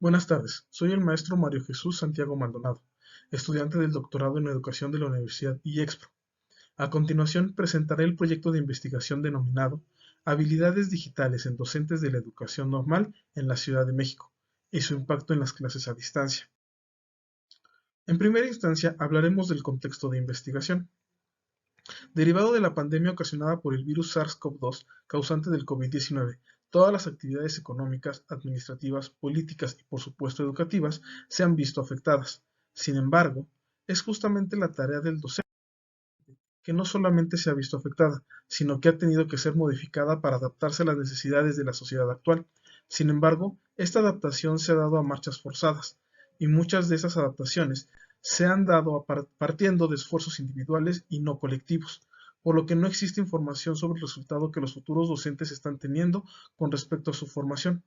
Buenas tardes, soy el maestro Mario Jesús Santiago Maldonado, estudiante del doctorado en Educación de la Universidad IEXPRO. A continuación presentaré el proyecto de investigación denominado Habilidades digitales en docentes de la educación normal en la Ciudad de México y su impacto en las clases a distancia. En primera instancia hablaremos del contexto de investigación. Derivado de la pandemia ocasionada por el virus SARS-CoV-2 causante del COVID-19, todas las actividades económicas, administrativas, políticas y por supuesto educativas se han visto afectadas. Sin embargo, es justamente la tarea del docente que no solamente se ha visto afectada, sino que ha tenido que ser modificada para adaptarse a las necesidades de la sociedad actual. Sin embargo, esta adaptación se ha dado a marchas forzadas, y muchas de esas adaptaciones se han dado partiendo de esfuerzos individuales y no colectivos, por lo que no existe información sobre el resultado que los futuros docentes están teniendo con respecto a su formación.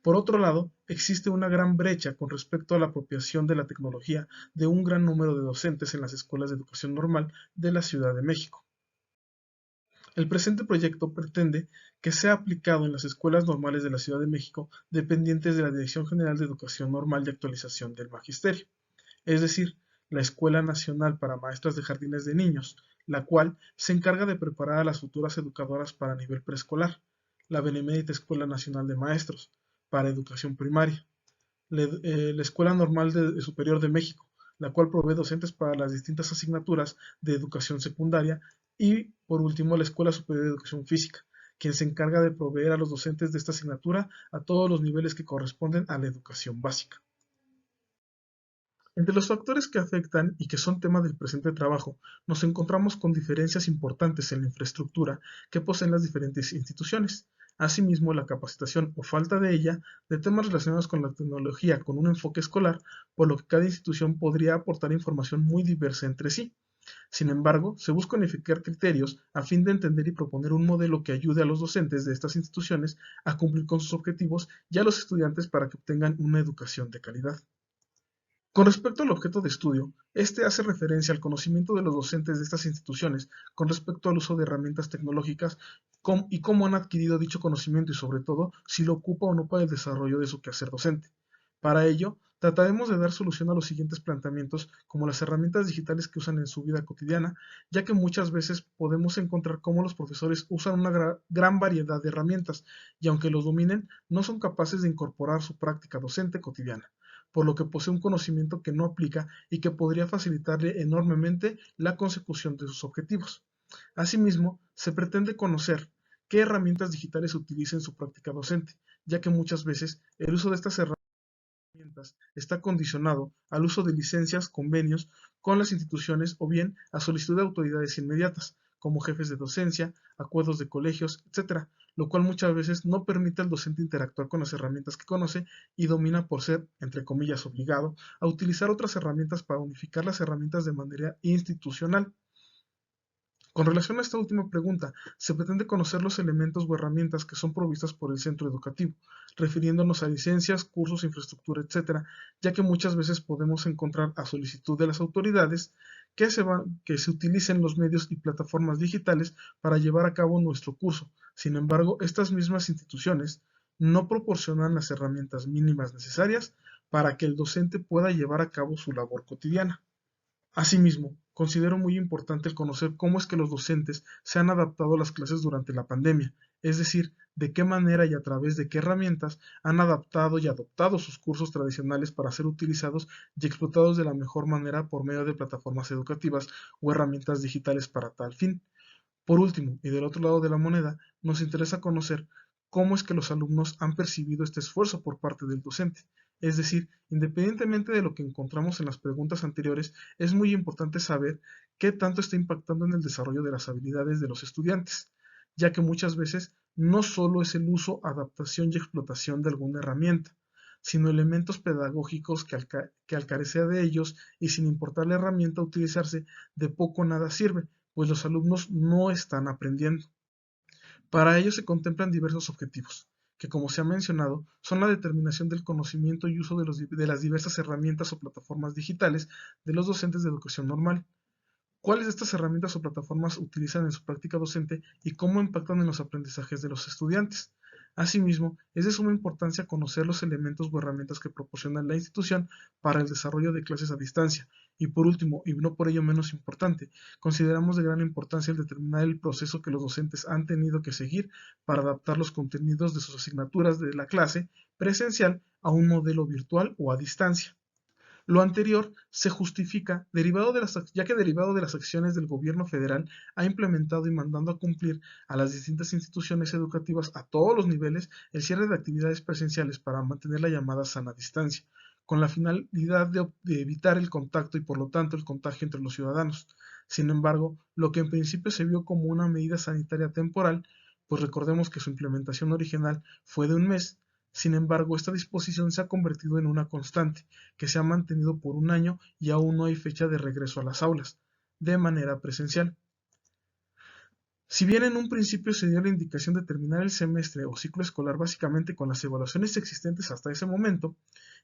Por otro lado, existe una gran brecha con respecto a la apropiación de la tecnología de un gran número de docentes en las escuelas de educación normal de la Ciudad de México. El presente proyecto pretende que sea aplicado en las escuelas normales de la Ciudad de México dependientes de la Dirección General de Educación Normal y Actualización del Magisterio, es decir, la Escuela Nacional para Maestras de Jardines de Niños, la cual se encarga de preparar a las futuras educadoras para nivel preescolar, la Benemérita Escuela Nacional de Maestros, para educación primaria, la Escuela Normal Superior de México, la cual provee docentes para las distintas asignaturas de educación secundaria, y por último la Escuela Superior de Educación Física, quien se encarga de proveer a los docentes de esta asignatura a todos los niveles que corresponden a la educación básica. Entre los factores que afectan y que son tema del presente trabajo, nos encontramos con diferencias importantes en la infraestructura que poseen las diferentes instituciones. Asimismo, la capacitación o falta de ella de temas relacionados con la tecnología con un enfoque escolar, por lo que cada institución podría aportar información muy diversa entre sí. Sin embargo, se busca unificar criterios a fin de entender y proponer un modelo que ayude a los docentes de estas instituciones a cumplir con sus objetivos y a los estudiantes para que obtengan una educación de calidad. Con respecto al objeto de estudio, este hace referencia al conocimiento de los docentes de estas instituciones con respecto al uso de herramientas tecnológicas y cómo han adquirido dicho conocimiento y sobre todo si lo ocupa o no para el desarrollo de su quehacer docente. Para ello, trataremos de dar solución a los siguientes planteamientos como las herramientas digitales que usan en su vida cotidiana, ya que muchas veces podemos encontrar cómo los profesores usan una gran variedad de herramientas y aunque los dominen, no son capaces de incorporar su práctica docente cotidiana, por lo que posee un conocimiento que no aplica y que podría facilitarle enormemente la consecución de sus objetivos. Asimismo, se pretende conocer qué herramientas digitales se utiliza en su práctica docente, ya que muchas veces el uso de estas herramientas está condicionado al uso de licencias, convenios con las instituciones o bien a solicitud de autoridades inmediatas, como jefes de docencia, acuerdos de colegios, etc., lo cual muchas veces no permite al docente interactuar con las herramientas que conoce y domina por ser, entre comillas, obligado a utilizar otras herramientas para unificar las herramientas de manera institucional. Con relación a esta última pregunta, se pretende conocer los elementos o herramientas que son provistas por el centro educativo, refiriéndonos a licencias, cursos, infraestructura, etc., ya que muchas veces podemos encontrar a solicitud de las autoridades que se utilicen los medios y plataformas digitales para llevar a cabo nuestro curso. Sin embargo, estas mismas instituciones no proporcionan las herramientas mínimas necesarias para que el docente pueda llevar a cabo su labor cotidiana. Asimismo, considero muy importante el conocer cómo es que los docentes se han adaptado a las clases durante la pandemia, es decir, de qué manera y a través de qué herramientas han adaptado y adoptado sus cursos tradicionales para ser utilizados y explotados de la mejor manera por medio de plataformas educativas o herramientas digitales para tal fin. Por último, y del otro lado de la moneda, nos interesa conocer cómo es que los alumnos han percibido este esfuerzo por parte del docente. Es decir, independientemente de lo que encontramos en las preguntas anteriores, es muy importante saber qué tanto está impactando en el desarrollo de las habilidades de los estudiantes, ya que muchas veces no solo es el uso, adaptación y explotación de alguna herramienta, sino elementos pedagógicos que al carecer de ellos y sin importar la herramienta a utilizarse, de poco o nada sirve, pues los alumnos no están aprendiendo. Para ello se contemplan diversos objetivos, que como se ha mencionado, son la determinación del conocimiento y uso de las diversas herramientas o plataformas digitales de los docentes de educación normal. ¿Cuáles de estas herramientas o plataformas utilizan en su práctica docente y cómo impactan en los aprendizajes de los estudiantes? Asimismo, es de suma importancia conocer los elementos o herramientas que proporciona la institución para el desarrollo de clases a distancia. Y por último, y no por ello menos importante, consideramos de gran importancia el determinar el proceso que los docentes han tenido que seguir para adaptar los contenidos de sus asignaturas de la clase presencial a un modelo virtual o a distancia. Lo anterior se justifica ya que derivado de las acciones del gobierno federal ha implementado y mandando a cumplir a las distintas instituciones educativas a todos los niveles el cierre de actividades presenciales para mantener la llamada sana distancia, con la finalidad de evitar el contacto y por lo tanto el contagio entre los ciudadanos. Sin embargo, lo que en principio se vio como una medida sanitaria temporal, pues recordemos que su implementación original fue de un mes. Sin embargo, esta disposición se ha convertido en una constante, que se ha mantenido por un año y aún no hay fecha de regreso a las aulas, de manera presencial. Si bien en un principio se dio la indicación de terminar el semestre o ciclo escolar básicamente con las evaluaciones existentes hasta ese momento,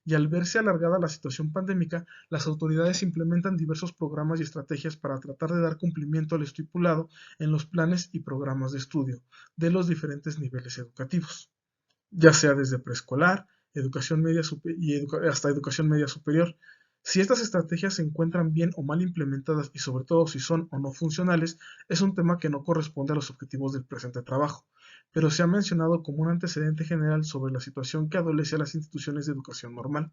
y al verse alargada la situación pandémica, las autoridades implementan diversos programas y estrategias para tratar de dar cumplimiento al estipulado en los planes y programas de estudio de los diferentes niveles educativos, ya sea desde preescolar, educación media hasta educación media superior. Si estas estrategias se encuentran bien o mal implementadas y sobre todo si son o no funcionales, es un tema que no corresponde a los objetivos del presente trabajo, pero se ha mencionado como un antecedente general sobre la situación que adolece a las instituciones de educación normal.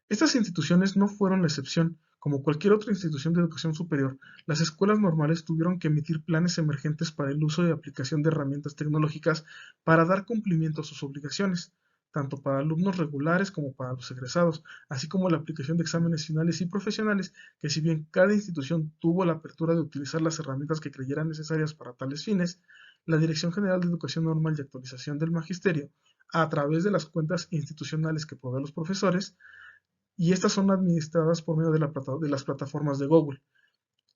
Estas instituciones no fueron la excepción. Como cualquier otra institución de educación superior, las escuelas normales tuvieron que emitir planes emergentes para el uso y aplicación de herramientas tecnológicas para dar cumplimiento a sus obligaciones, tanto para alumnos regulares como para los egresados, así como la aplicación de exámenes finales y profesionales, que si bien cada institución tuvo la apertura de utilizar las herramientas que creyeran necesarias para tales fines, la Dirección General de Educación Normal y Actualización del Magisterio, a través de las cuentas institucionales que proveen los profesores, y estas son administradas por medio de las plataformas de Google.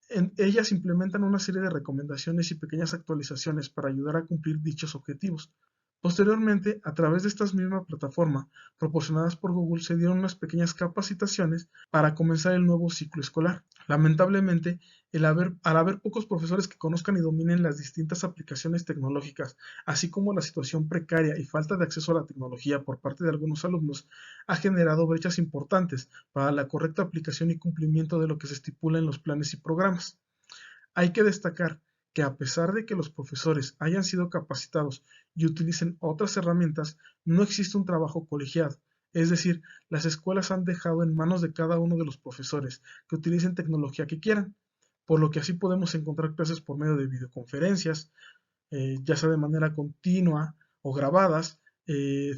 En ellas implementan una serie de recomendaciones y pequeñas actualizaciones para ayudar a cumplir dichos objetivos. Posteriormente, a través de esta misma plataforma, proporcionadas por Google, se dieron unas pequeñas capacitaciones para comenzar el nuevo ciclo escolar. Lamentablemente, al haber pocos profesores que conozcan y dominen las distintas aplicaciones tecnológicas, así como la situación precaria y falta de acceso a la tecnología por parte de algunos alumnos, ha generado brechas importantes para la correcta aplicación y cumplimiento de lo que se estipula en los planes y programas. Hay que destacar que a pesar de que los profesores hayan sido capacitados y utilicen otras herramientas, no existe un trabajo colegiado. Es decir, las escuelas han dejado en manos de cada uno de los profesores que utilicen tecnología que quieran, por lo que así podemos encontrar clases por medio de videoconferencias, ya sea de manera continua o grabadas,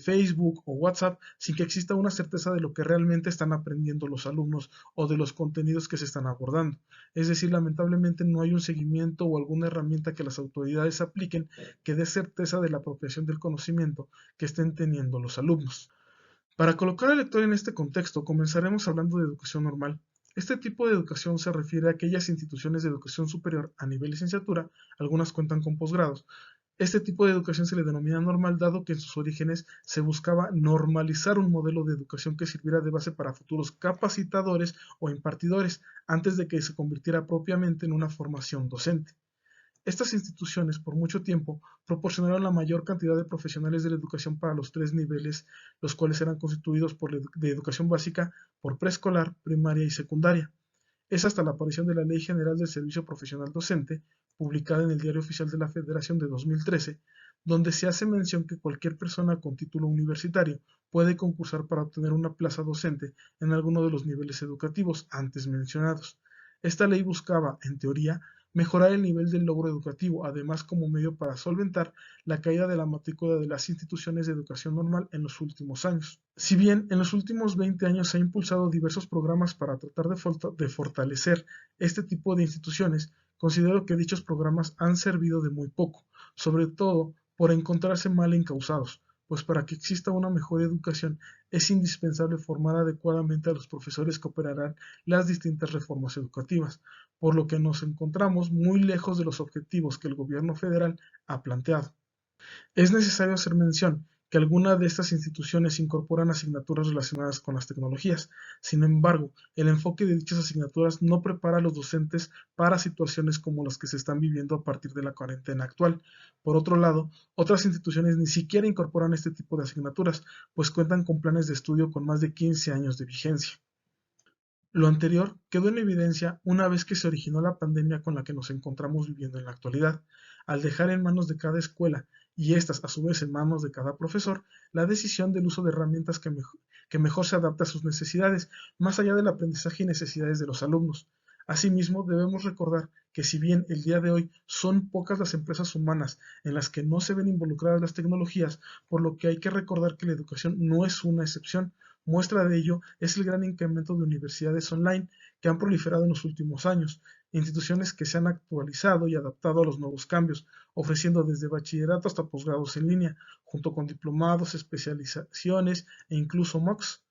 Facebook o WhatsApp, sin que exista una certeza de lo que realmente están aprendiendo los alumnos o de los contenidos que se están abordando. Es decir, lamentablemente no hay un seguimiento o alguna herramienta que las autoridades apliquen que dé certeza de la apropiación del conocimiento que estén teniendo los alumnos. Para colocar al lector en este contexto, comenzaremos hablando de educación normal. Este tipo de educación se refiere a aquellas instituciones de educación superior a nivel licenciatura, algunas cuentan con posgrados. Este tipo de educación se le denomina normal dado que en sus orígenes se buscaba normalizar un modelo de educación que sirviera de base para futuros capacitadores o impartidores antes de que se convirtiera propiamente en una formación docente. Estas instituciones, por mucho tiempo, proporcionaron la mayor cantidad de profesionales de la educación para los tres niveles, los cuales eran constituidos de educación básica, por preescolar, primaria y secundaria. Es hasta la aparición de la Ley General del Servicio Profesional Docente, publicada en el Diario Oficial de la Federación de 2013, donde se hace mención que cualquier persona con título universitario puede concursar para obtener una plaza docente en alguno de los niveles educativos antes mencionados. Esta ley buscaba, en teoría, mejorar el nivel del logro educativo, además como medio para solventar la caída de la matrícula de las instituciones de educación normal en los últimos años. Si bien en los últimos 20 años se ha impulsado diversos programas para tratar de fortalecer este tipo de instituciones, considero que dichos programas han servido de muy poco, sobre todo por encontrarse mal encausados, pues para que exista una mejor educación es indispensable formar adecuadamente a los profesores que operarán las distintas reformas educativas, por lo que nos encontramos muy lejos de los objetivos que el gobierno federal ha planteado. Es necesario hacer mención que algunas de estas instituciones incorporan asignaturas relacionadas con las tecnologías. Sin embargo, el enfoque de dichas asignaturas no prepara a los docentes para situaciones como las que se están viviendo a partir de la cuarentena actual. Por otro lado, otras instituciones ni siquiera incorporan este tipo de asignaturas, pues cuentan con planes de estudio con más de 15 años de vigencia. Lo anterior quedó en evidencia una vez que se originó la pandemia con la que nos encontramos viviendo en la actualidad, al dejar en manos de cada escuela, y estas a su vez en manos de cada profesor, la decisión del uso de herramientas que mejor se adapte a sus necesidades, más allá del aprendizaje y necesidades de los alumnos. Asimismo, debemos recordar que si bien el día de hoy son pocas las empresas humanas en las que no se ven involucradas las tecnologías, por lo que hay que recordar que la educación no es una excepción. Muestra de ello es el gran incremento de universidades online que han proliferado en los últimos años, instituciones que se han actualizado y adaptado a los nuevos cambios, ofreciendo desde bachillerato hasta posgrados en línea, junto con diplomados, especializaciones e incluso MOOCs,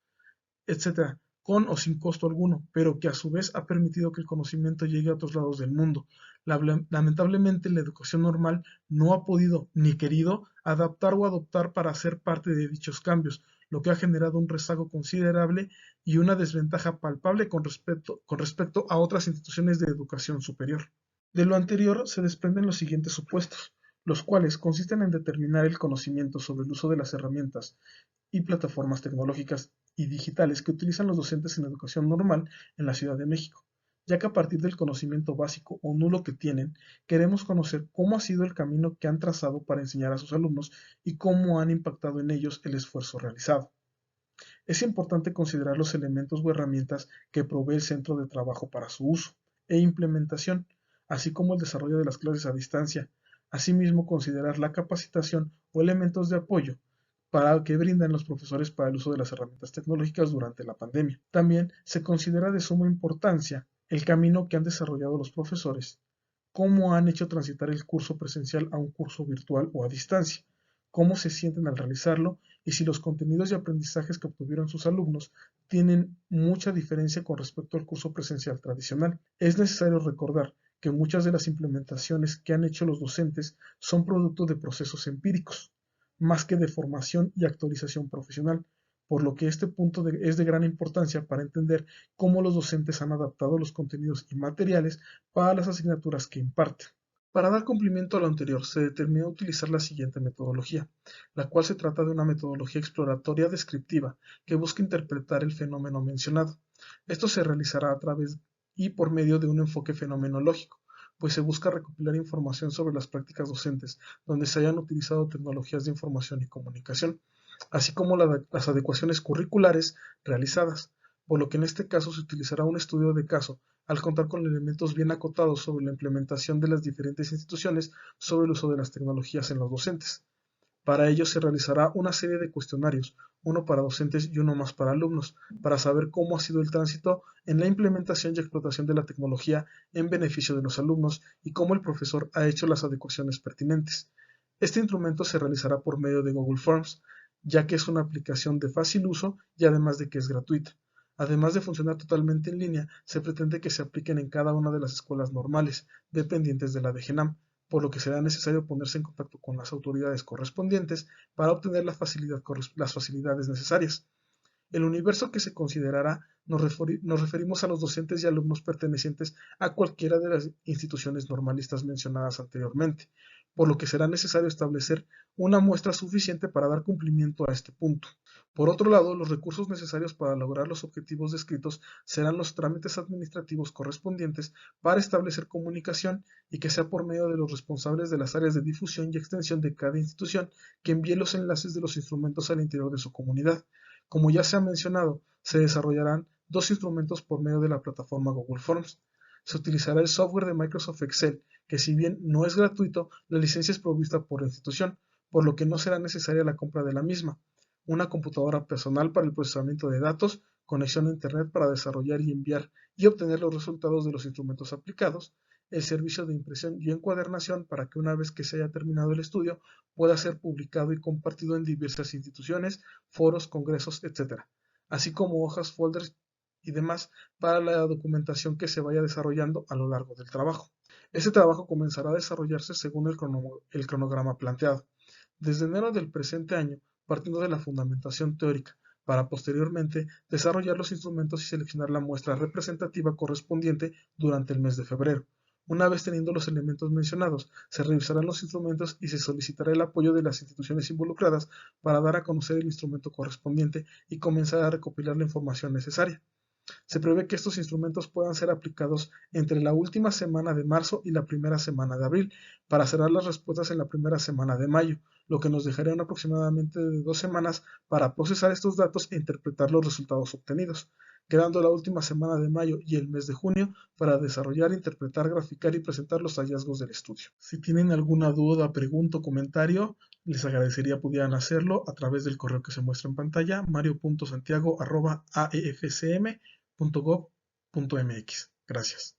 etcétera, con o sin costo alguno, pero que a su vez ha permitido que el conocimiento llegue a otros lados del mundo. Lamentablemente, la educación normal no ha podido ni querido adaptar o adoptar para ser parte de dichos cambios, lo que ha generado un rezago considerable y una desventaja palpable con respecto a otras instituciones de educación superior. De lo anterior se desprenden los siguientes supuestos, los cuales consisten en determinar el conocimiento sobre el uso de las herramientas y plataformas tecnológicas y digitales que utilizan los docentes en educación normal en la Ciudad de México, ya que a partir del conocimiento básico o nulo que tienen, queremos conocer cómo ha sido el camino que han trazado para enseñar a sus alumnos y cómo han impactado en ellos el esfuerzo realizado. Es importante considerar los elementos o herramientas que provee el centro de trabajo para su uso e implementación, así como el desarrollo de las clases a distancia. Asimismo, considerar la capacitación o elementos de apoyo para que brindan los profesores para el uso de las herramientas tecnológicas durante la pandemia. También se considera de suma importancia el camino que han desarrollado los profesores, cómo han hecho transitar el curso presencial a un curso virtual o a distancia, cómo se sienten al realizarlo y si los contenidos y aprendizajes que obtuvieron sus alumnos tienen mucha diferencia con respecto al curso presencial tradicional. Es necesario recordar que muchas de las implementaciones que han hecho los docentes son producto de procesos empíricos, más que de formación y actualización profesional, por lo que este punto es de gran importancia para entender cómo los docentes han adaptado los contenidos y materiales para las asignaturas que imparten. Para dar cumplimiento a lo anterior, se determinó utilizar la siguiente metodología, la cual se trata de una metodología exploratoria descriptiva que busca interpretar el fenómeno mencionado. Esto se realizará a través y por medio de un enfoque fenomenológico, pues se busca recopilar información sobre las prácticas docentes donde se hayan utilizado tecnologías de información y comunicación, así como las adecuaciones curriculares realizadas, por lo que en este caso se utilizará un estudio de caso al contar con elementos bien acotados sobre la implementación de las diferentes instituciones sobre el uso de las tecnologías en los docentes. Para ello se realizará una serie de cuestionarios, uno para docentes y uno más para alumnos, para saber cómo ha sido el tránsito en la implementación y explotación de la tecnología en beneficio de los alumnos y cómo el profesor ha hecho las adecuaciones pertinentes. Este instrumento se realizará por medio de Google Forms, ya que es una aplicación de fácil uso y además de que es gratuita. Además de funcionar totalmente en línea, se pretende que se apliquen en cada una de las escuelas normales, dependientes de la DGNAM, por lo que será necesario ponerse en contacto con las autoridades correspondientes para obtener las facilidades necesarias. El universo que se considerará nos referimos a los docentes y alumnos pertenecientes a cualquiera de las instituciones normalistas mencionadas anteriormente, por lo que será necesario establecer una muestra suficiente para dar cumplimiento a este punto. Por otro lado, los recursos necesarios para lograr los objetivos descritos serán los trámites administrativos correspondientes para establecer comunicación y que sea por medio de los responsables de las áreas de difusión y extensión de cada institución que envíe los enlaces de los instrumentos al interior de su comunidad. Como ya se ha mencionado, se desarrollarán dos instrumentos por medio de la plataforma Google Forms. Se utilizará el software de Microsoft Excel, que si bien no es gratuito, la licencia es provista por la institución, por lo que no será necesaria la compra de la misma. Una computadora personal para el procesamiento de datos, conexión a Internet para desarrollar y enviar y obtener los resultados de los instrumentos aplicados, el servicio de impresión y encuadernación para que una vez que se haya terminado el estudio pueda ser publicado y compartido en diversas instituciones, foros, congresos, etc., así como hojas, folders y demás para la documentación que se vaya desarrollando a lo largo del trabajo. Este trabajo comenzará a desarrollarse según el cronograma planteado. Desde enero del presente año partiendo de la fundamentación teórica, para posteriormente desarrollar los instrumentos y seleccionar la muestra representativa correspondiente durante el mes de febrero. Una vez teniendo los elementos mencionados, se revisarán los instrumentos y se solicitará el apoyo de las instituciones involucradas para dar a conocer el instrumento correspondiente y comenzar a recopilar la información necesaria. Se prevé que estos instrumentos puedan ser aplicados entre la última semana de marzo y la primera semana de abril, para cerrar las respuestas en la primera semana de mayo, lo que nos dejaría aproximadamente de 2 semanas para procesar estos datos e interpretar los resultados obtenidos, quedando la última semana de mayo y el mes de junio para desarrollar, interpretar, graficar y presentar los hallazgos del estudio. Si tienen alguna duda, pregunta o comentario, les agradecería pudieran hacerlo a través del correo que se muestra en pantalla, mario.santiago@aefcm.gov.mx. Gracias.